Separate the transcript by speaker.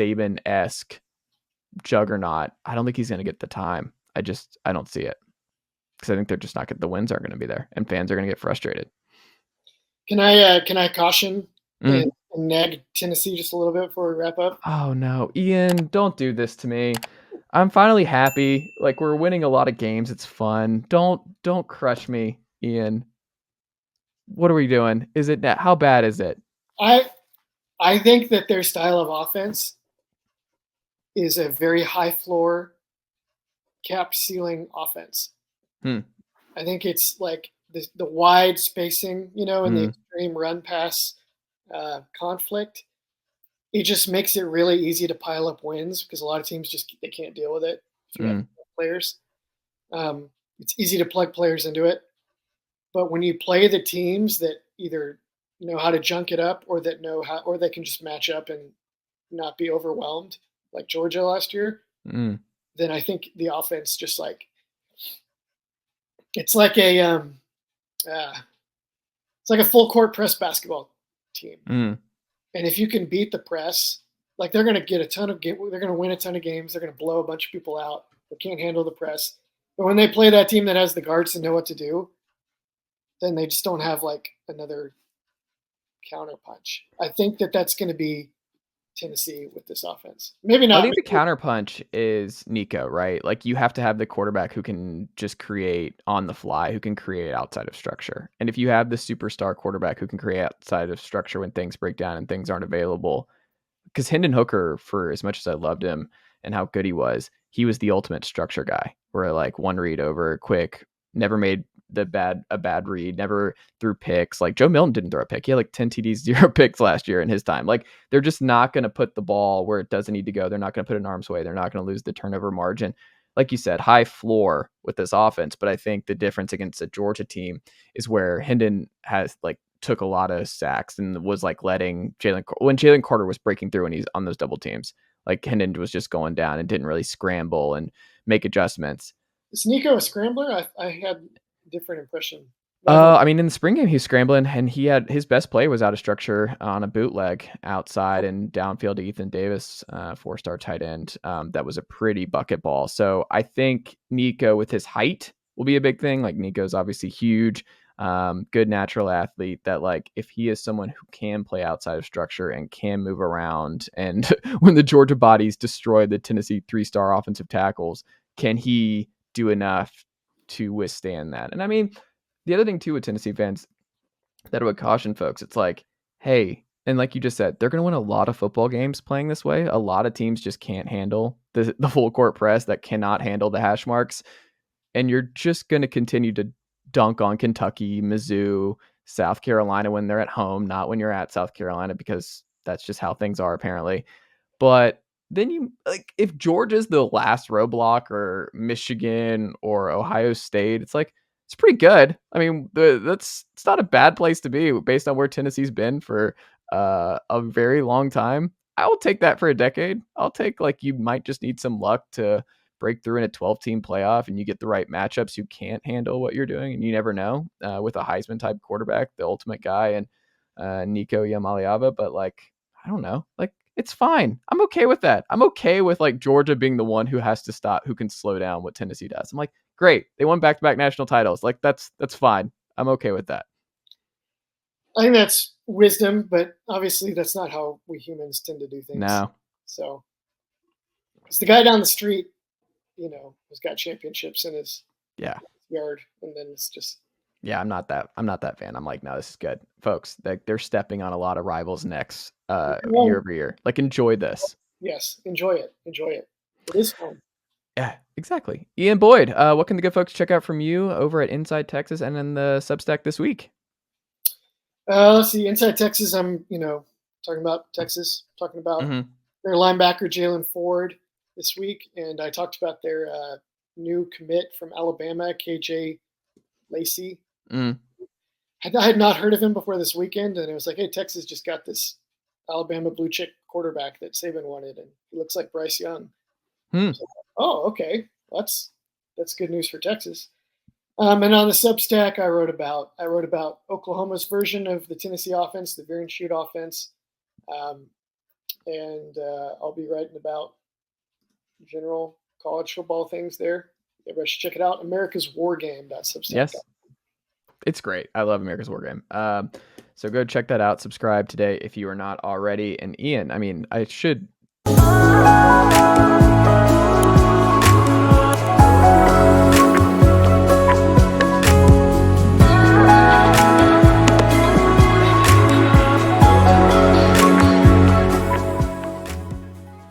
Speaker 1: Saban-esque juggernaut, I don't think he's going to get the time. I don't see it, because I think they're just not the wins aren't going to be there, and fans are going to get frustrated.
Speaker 2: Can I caution and nag Tennessee just a little bit before we wrap up?
Speaker 1: Oh no, Ian, don't do this to me. I'm finally happy. Like, we're winning a lot of games. It's fun. Don't crush me, Ian. What are we doing? How bad is it?
Speaker 2: I think that their style of offense is a very high floor, cap ceiling offense. I think it's like the wide spacing, and the extreme run pass conflict. It just makes it really easy to pile up wins because a lot of teams they can't deal with it if you have players. It's easy to plug players into it, but when you play the teams that either know how to junk it up or or they can just match up and not be overwhelmed, like Georgia last year, then I think the offense just like it's like a full court press basketball team. And if you can beat the press, like they're going to get they're going to win a ton of games. They're going to blow a bunch of people out. They can't handle the press. But when they play that team that has the guards to know what to do, then they just don't have like another counterpunch. I think that's going to be Tennessee with this offense. Maybe not.
Speaker 1: I think the counterpunch is Nico, right? Like, you have to have the quarterback who can just create on the fly, who can create outside of structure. And if you have the superstar quarterback who can create outside of structure when things break down and things aren't available, because Hendon Hooker, for as much as I loved him and how good he was the ultimate structure guy, where like one read over quick, never made a bad read, never threw picks. Like, Joe Milton didn't throw a pick. He had like 10 TDs, 0 picks last year in his time. Like, they're just not going to put the ball where it doesn't need to go. They're not going to put it in arm's way. They're not going to lose the turnover margin. Like you said, high floor with this offense. But I think the difference against a Georgia team is where Hendon has like took a lot of sacks and was like letting when Jalen Carter was breaking through and he's on those double teams, like Hendon was just going down and didn't really scramble and make adjustments.
Speaker 2: Is Nico a scrambler? I had a different impression.
Speaker 1: I mean, in the spring game, he was scrambling, and he had his best play was out of structure on a bootleg outside and downfield to Ethan Davis, 4-star tight end. That was a pretty bucket ball. So I think Nico with his height will be a big thing. Like, Nico's obviously huge, good natural athlete that, like, if he is someone who can play outside of structure and can move around, and when the Georgia bodies destroy the Tennessee 3-star offensive tackles, can he do enough to withstand that? And I mean, the other thing too with Tennessee fans that I would caution folks, it's like, hey, and like you just said, they're going to win a lot of football games playing this way. A lot of teams just can't handle the full court press, that cannot handle the hash marks. And you're just going to continue to dunk on Kentucky, Mizzou, South Carolina when they're at home, not when you're at South Carolina, because that's just how things are apparently. But then you, like, if Georgia's the last roadblock, or Michigan or Ohio State, it's like, it's pretty good. I mean, it's not a bad place to be based on where Tennessee's been for a very long time. I will take that for a decade. I'll take, like, you might just need some luck to break through in a 12-team playoff and you get the right matchups who can't handle what you're doing. And you never know with a Heisman type quarterback, the ultimate guy, and Nico Iamaleava. But, like, I don't know. Like, it's fine. I'm okay with that. I'm okay with, like, Georgia being the one who has to stop, who can slow down what Tennessee does. I'm like, great. They won back-to-back national titles. Like, that's fine. I'm okay with that.
Speaker 2: I think that's wisdom, but obviously that's not how we humans tend to do things.
Speaker 1: No.
Speaker 2: So, because the guy down the street, has got championships in his yard, and then it's just.
Speaker 1: Yeah, I'm not that fan. I'm like, no, this is good, folks. They're stepping on a lot of rivals' necks year over year. Like, enjoy this.
Speaker 2: Yes, enjoy it. It is fun.
Speaker 1: Yeah, exactly. Ian Boyd, what can the good folks check out from you over at Inside Texas and in the Substack this week?
Speaker 2: Let's see. Inside Texas, I'm talking about Texas, talking about their linebacker Jalen Ford this week, and I talked about their new commit from Alabama, KJ Lacey. I had not heard of him before this weekend, and it was like, hey, Texas just got this Alabama blue chip quarterback that Saban wanted, and he looks like Bryce Young. So, oh, okay, that's good news for Texas. And on the Substack, I wrote about Oklahoma's version of the Tennessee offense, the veer and shoot offense, and I'll be writing about general college football things there. Everybody should check it out. America's War Game.substack.com.
Speaker 1: Yes. It's great. I love America's War Game. So go check that out. Subscribe today if you are not already. And Ian, I mean, I should